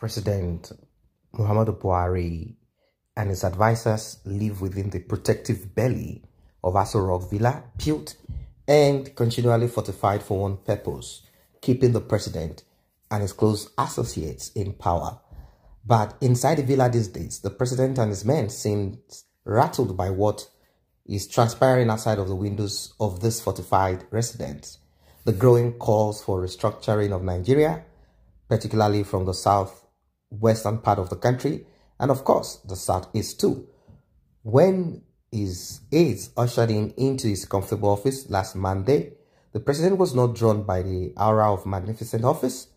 President Muhammadu Buhari and his advisors live within the protective belly of Aso Rock Villa, built and continually fortified for one purpose: keeping the president and his close associates in power. But inside the villa these days, the president and his men seem rattled by what is transpiring outside of the windows of this fortified residence. The growing calls for restructuring of Nigeria, particularly from the southwestern part of the country, and of course the southeast too. When his aides ushered him into his comfortable office last Monday, the president was not drawn by the aura of magnificent office,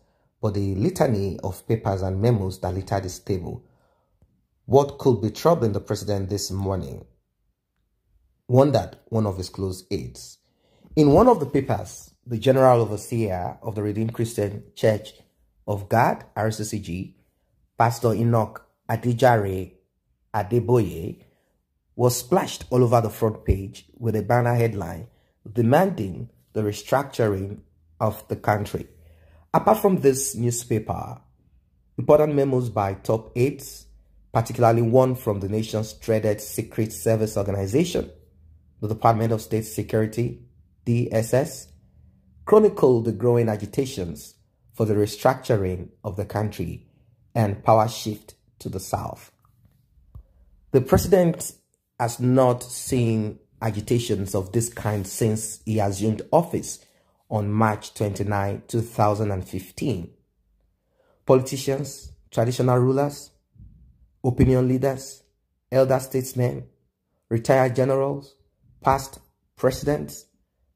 but the litany of papers and memos that littered his table. What could be troubling the president this morning? Wondered one of his close aides. In one of the papers, the General Overseer of the Redeemed Christian Church of God, RCCG, Pastor Enoch Adijare Adeboye, was splashed all over the front page with a banner headline demanding the restructuring of the country. Apart from this newspaper, important memos by top aides, particularly one from the nation's dreaded Secret Service Organization, the Department of State Security, DSS, chronicled the growing agitations for the restructuring of the country and power shift to the south. The president has not seen agitations of this kind since he assumed office on March 29, 2015. Politicians, traditional rulers, opinion leaders, elder statesmen, retired generals, past presidents,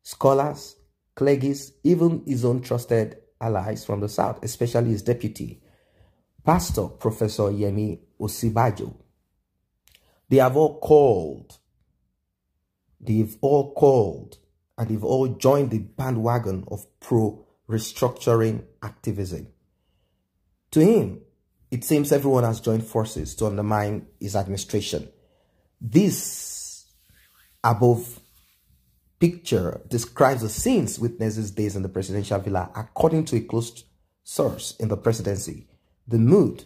scholars, clergies, even his own trusted allies from the south, especially his deputy, Pastor Professor Yemi Osibajo. They've all called, and they've all joined the bandwagon of pro-restructuring activism. To him, it seems everyone has joined forces to undermine his administration. This above picture describes the scenes witnessed these days in the presidential villa. According to a close source in the presidency, the mood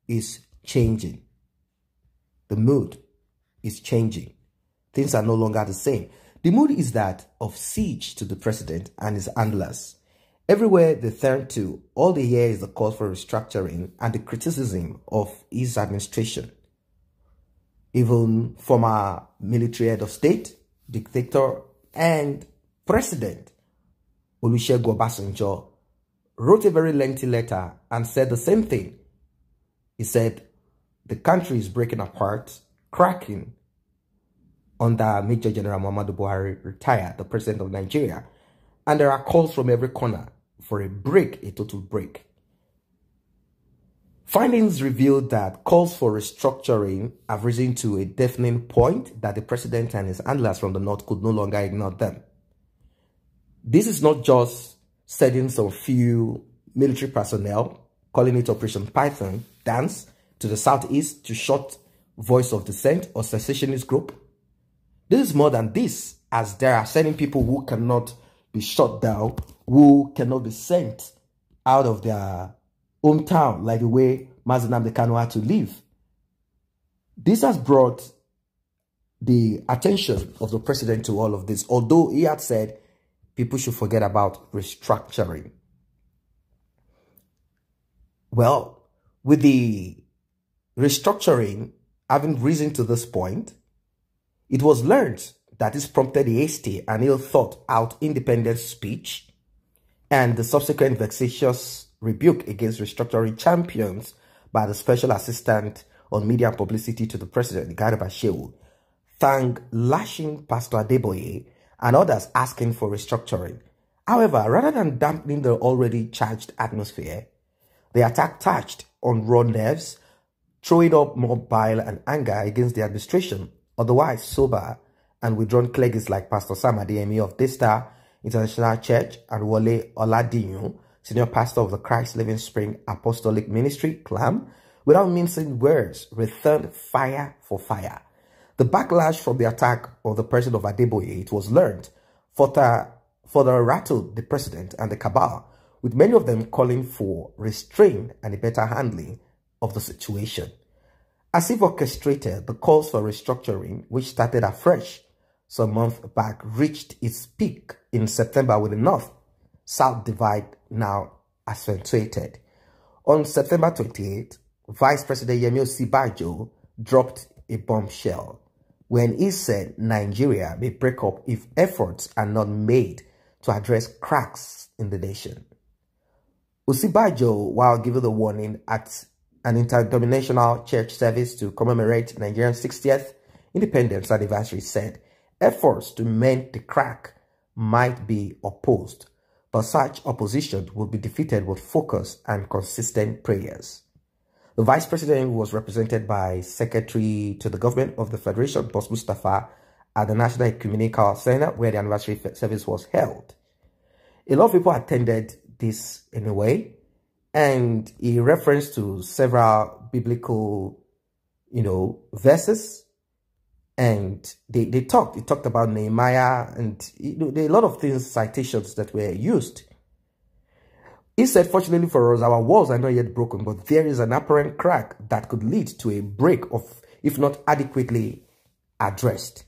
is changing. The mood is changing. Things are no longer the same. The mood is that of siege to the president and his handlers. Everywhere they turn to, all they hear is the call for restructuring and the criticism of his administration. Even former military head of state, dictator, and President Olusegun Obasanjo wrote a very lengthy letter and said the same thing. He said the country is breaking apart, cracking under Major General Muhammadu Buhari, retired, the president of Nigeria, and there are calls from every corner for a break, a total break. Findings revealed that calls for restructuring have risen to a deafening point that the president and his handlers from the north could no longer ignore them. This is not just sending some few military personnel, calling it Operation Python, dance to the southeast to shut Voice of Dissent or secessionist group. This is more than this, as there are certain people who cannot be shut down, who cannot be sent out of their hometown, like the way Mazi Nnamdi Kanu had to leave. This has brought the attention of the president to all of this, although he had said people should forget about restructuring. Well, with the restructuring having risen to this point, it was learned that this prompted a hasty and ill-thought-out independent speech and the subsequent vexatious rebuke against restructuring champions by the Special Assistant on Media and Publicity to the President, Garba Shehu, lashing Pastor Adeboye and others asking for restructuring. However, rather than dampening the already charged atmosphere, the attack touched on raw nerves, throwing up more bile and anger against the administration, otherwise sober and withdrawn clergies like Pastor Sam Adeyemi of Daystar International Church and Wole Oladiyun, senior pastor of the Christ Living Spring Apostolic Ministry, CLAM, without mincing words, returned fire for fire. The backlash from the attack of the person of Adeboye, it was learned, further rattled the president and the cabal, with many of them calling for restraint and a better handling of the situation. As if orchestrated, the calls for restructuring, which started afresh some months back, reached its peak in September with the North-South divide now accentuated. On September 28th, Vice President Yemi Osinbajo dropped a bombshell when he said Nigeria may break up if efforts are not made to address cracks in the nation. Osinbajo, while giving the warning at an interdenominational church service to commemorate Nigeria's 60th independence anniversary, said efforts to mend the crack might be opposed, but such opposition will be defeated with focus and consistent prayers. The Vice President was represented by Secretary to the Government of the Federation, Boss Mustafa, at the National Ecumenical Center where the anniversary service was held. A lot of people attended this in a way, and he referenced to several biblical, verses, and they talked about Nehemiah, and there are a lot of things, citations that were used. He said, fortunately for us, our walls are not yet broken, but there is an apparent crack that could lead to a break of, if not adequately addressed.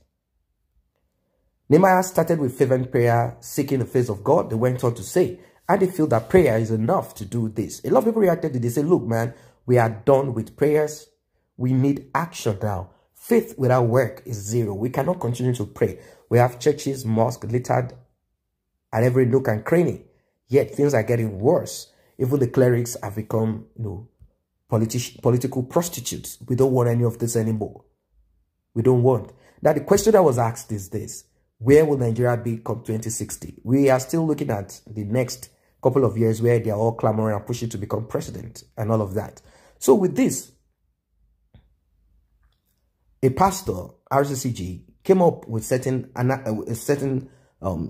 Nehemiah started with fervent prayer, seeking the face of God. They went on to say, and they feel that prayer is enough to do this. A lot of people reacted to this. They say, look, man, we are done with prayers. We need action now. Faith without work is zero. We cannot continue to pray. We have churches, mosques littered at every nook and cranny. Yet things are getting worse. Even the clerics have become, political prostitutes. We don't want any of this anymore. We don't want. Now, the question that was asked is this. Where will Nigeria be come 2060? We are still looking at the next couple of years where they are all clamoring and pushing to become president and all of that. So with this, a pastor, RCCG, came up with a certain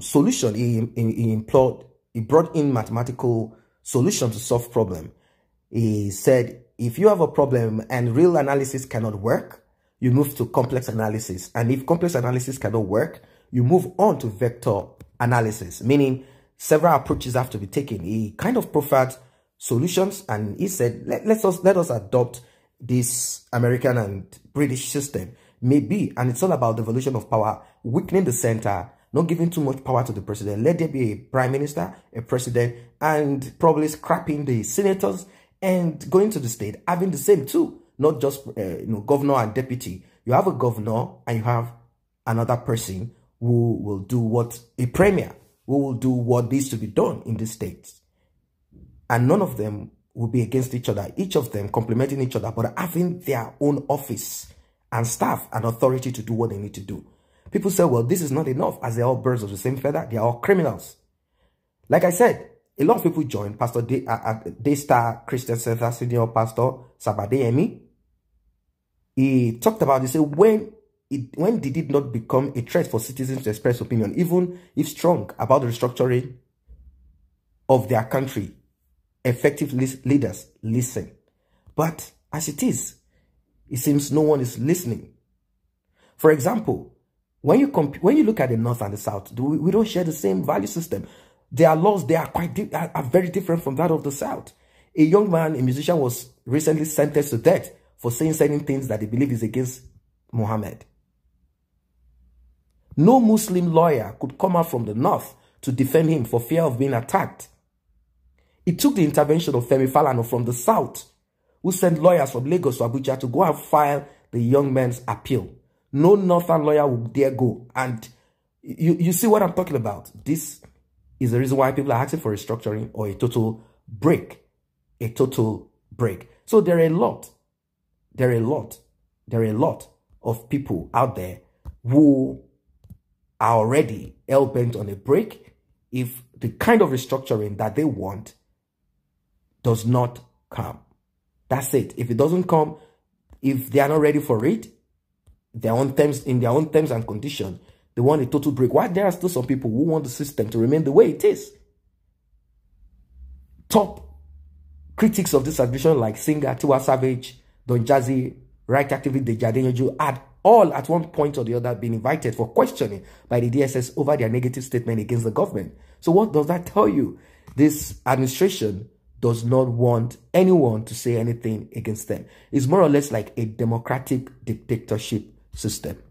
solution. He brought in mathematical solution to solve problem. He said, if you have a problem and real analysis cannot work, you move to complex analysis. And if complex analysis cannot work, you move on to vector analysis, meaning several approaches have to be taken. He kind of proffered solutions, and he said, let us adopt this American and British system. Maybe, and it's all about devolution of power, weakening the center, not giving too much power to the president. Let there be a prime minister, a president, and probably scrapping the senators and going to the state, having the same too, not just governor and deputy. You have a governor and you have another person who will do what a premier, who will do what needs to be done in the states. And none of them will be against each other, each of them complementing each other, but having their own office and staff and authority to do what they need to do. People say, well, this is not enough, as they're all birds of the same feather. They are all criminals. Like I said, a lot of people joined. Pastor Daystar Christian Center Senior Pastor Sabadeyemi. He talked about, he said, when did it not become a threat for citizens to express opinion, even if strong, about the restructuring of their country? Effective leaders listen. But as it is, it seems no one is listening. For example, when you look at the North and the South, we don't share the same value system. Their laws, they are are very different from that of the South. A young man, a musician, was recently sentenced to death for saying certain things that they believe is against Muhammad. No Muslim lawyer could come out from the North to defend him for fear of being attacked. It took the intervention of Femi Falana from the South, who sent lawyers from Lagos to Abuja to go and file the young man's appeal. No Northern lawyer would dare go. And you see what I'm talking about. This is the reason why people are asking for restructuring or a total break. A total break. So there are a lot of people out there who are already hell-bent on a break if the kind of restructuring that they want does not come. That's it. If it doesn't come, if they are not ready for it, in their own terms and conditions, they want a total break. Why there are still some people who want the system to remain the way it is. Top critics of this administration like Singer, Tiwa Savage, Don Jazzy, right activist Dejadenyoju had all at one point or the other been invited for questioning by the DSS over their negative statement against the government. So what does that tell you? This administration does not want anyone to say anything against them. It's more or less like a democratic dictatorship system.